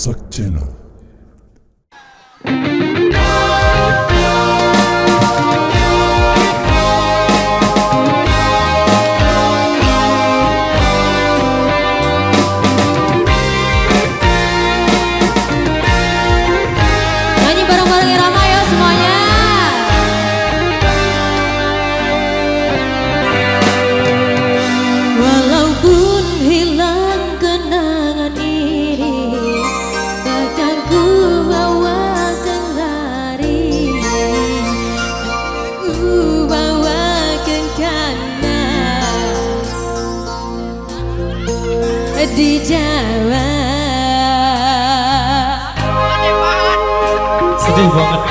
Wasak Channel. Nyanyi bareng-bareng Irama ya semuanya. Walaupun hilang kenangan ini, takkan ku bawa kembali. Ku bawa kenangan di Jawa. Sedih banget.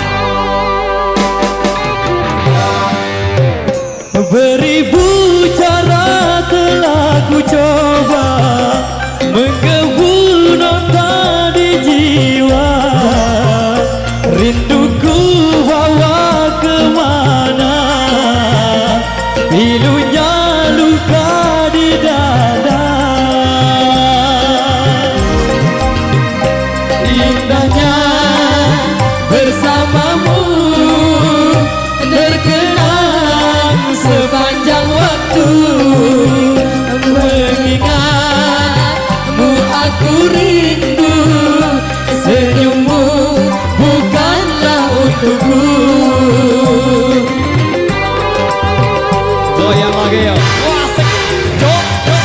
Beribu cara telah ku coba menggebu nota di jiwa. Rinduku bawa kemana, pilunya luka di dada. Indahnya bersamamu terkenang sepanjang waktu. Mengingatmu aku rindu, senyummu bukanlah untukku. Goyang lagi ya.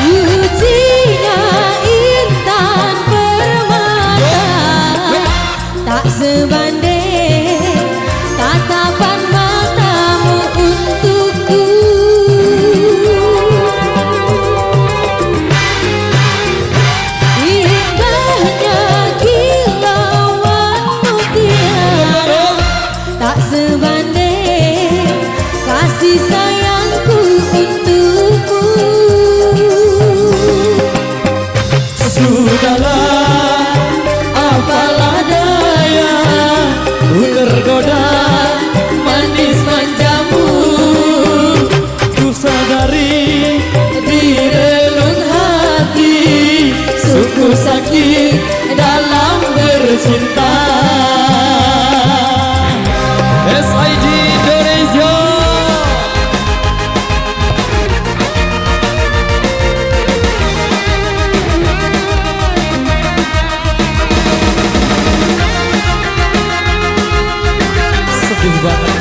Sucinya intan permata, tak sebanding tatapan matamu untukku. Indahnya kilauan mutiara, tak sebanding kasih sayangku untukmu. Sudahlah, apalah daya, ku tergoda manis manjamu. Ku sadari di relung hati, sungguh sakit dalam bercinta. SIG Indonesia. Sedih banget.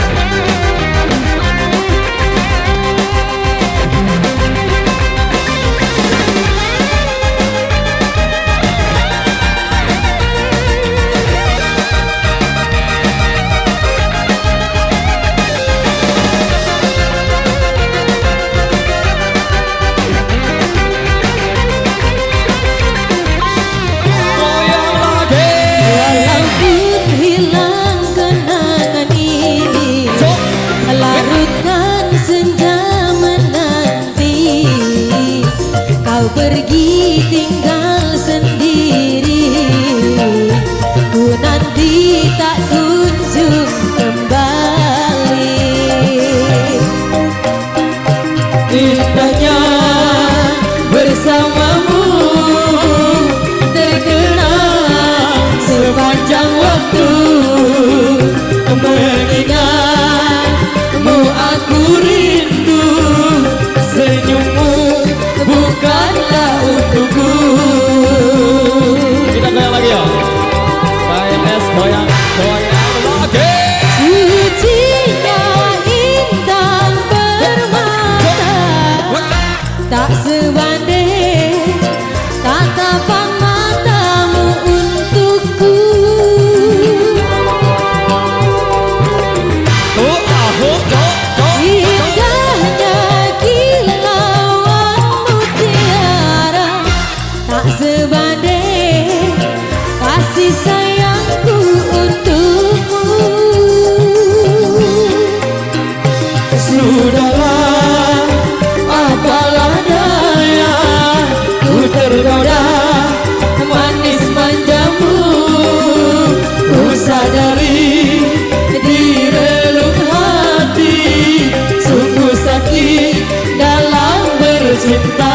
Goyang lagi. Walaupun hilang kenangan ini, larutkan senja menanti. Kau pergi tinggal sendiri, ku nanti tak kunjung kembali. Indahnya bersamamu terkenang sepanjang waktu. Mengingatmu aku rindu, senyummu bukanlah untukku. Kita goyang lagi ya. KMS goyang, goyang lagi. Sucinya intan permata, tak sebanding tatapan matamu untukku. Indahnya kilauan mutiara, tak sebanding kasih sayangku untukmu. Sudahlah, apalah daya, ku tergoda manis manjamu. Ku sadari di relung hati, sungguh sakit dalam bercinta.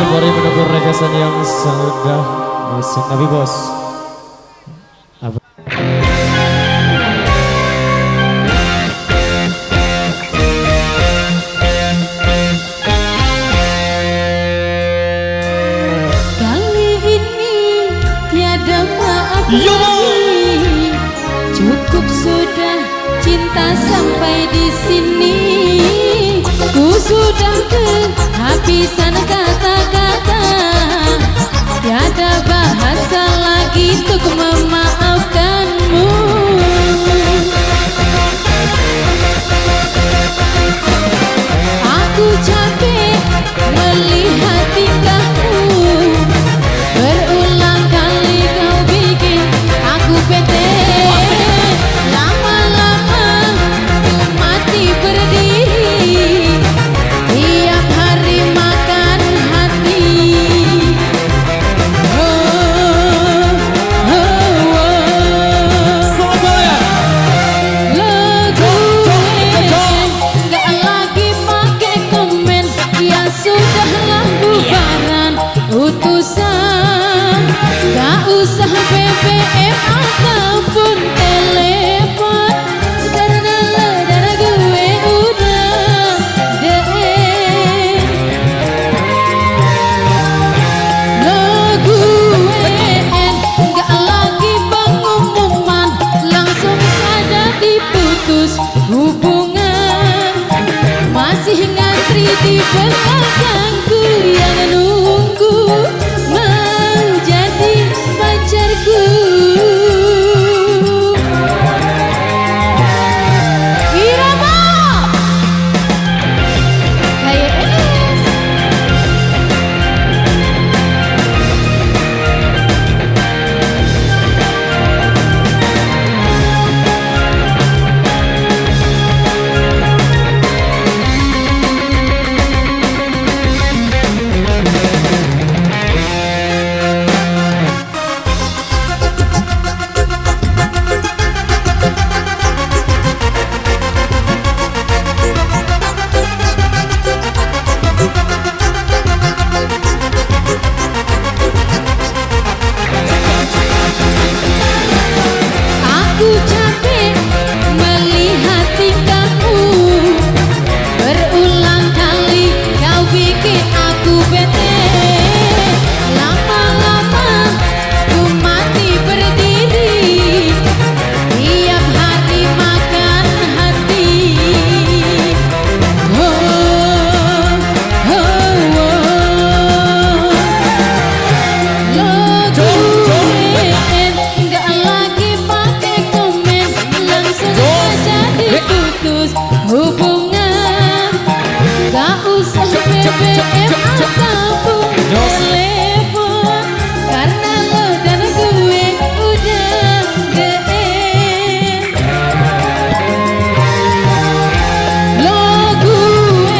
sembari menunggu rekesan yang sudah musik Nabi Bos. Kali ini tiada maaf lagi, cukup sudah cinta sampai di sini. Ku sudah kehabisan kata-kata, tiada bahasa lagi untuk memaafkanmu. Aku capek melihat tingkahmu, berulang kali kau bikin aku bete. Lama-lama ku mati berdiri, tiap hari makan hati. Oh, oh, oh. Sama-sama ya. Gak lagi pakai komen, ya sudahlah bubaran utusan. Gak usah BBM ataupun telepon, saudara gue udah deh. Lo gue gak lagi pengumuman, langsung saja diputus hubungan. Masih ngantri di belakangku yang nunggu mau jadi pacarku. Irama kayak es. Aku capek melihat tingkahmu, berulang kali kau bikin aku bete. Lama-lama ku mati berdiri, tiap hari makan hati. Oh, oh, oh. Lo gak lagi pakai komen, langsung saja diputus hubungan. Gak usah BBM ataupun telepon, karena lo dan gue udah deh. Lo gue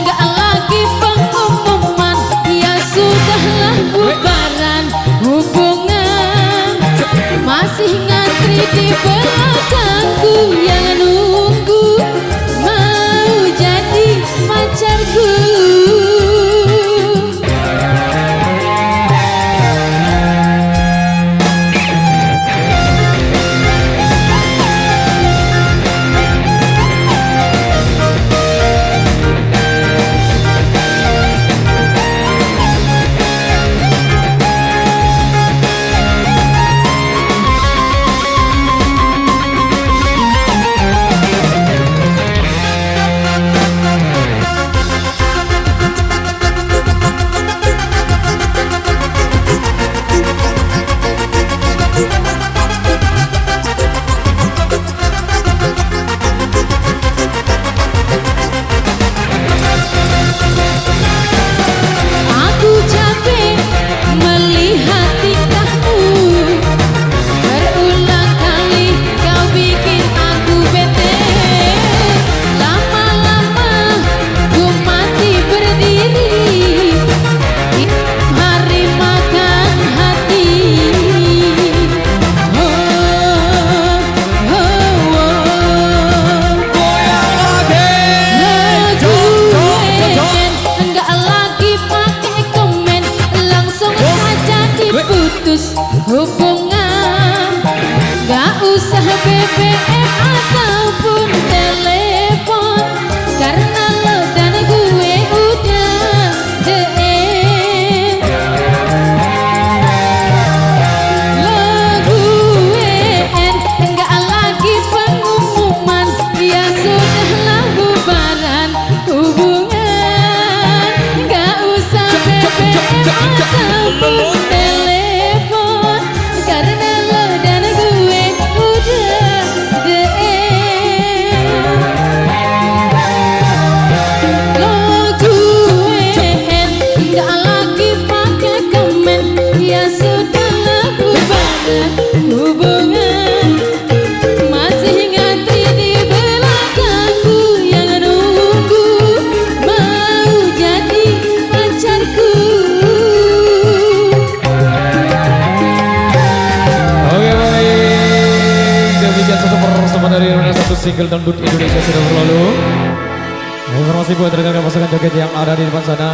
gak lagi pengumuman, ya sudahlah bubaran hubungan. Masih ngantri di belakangku yang nunggu mau jadi pacarku. single dangdut Indonesia sudah berlalu. Informasi buat rekan-rekan pasangan joget yang ada di depan sana.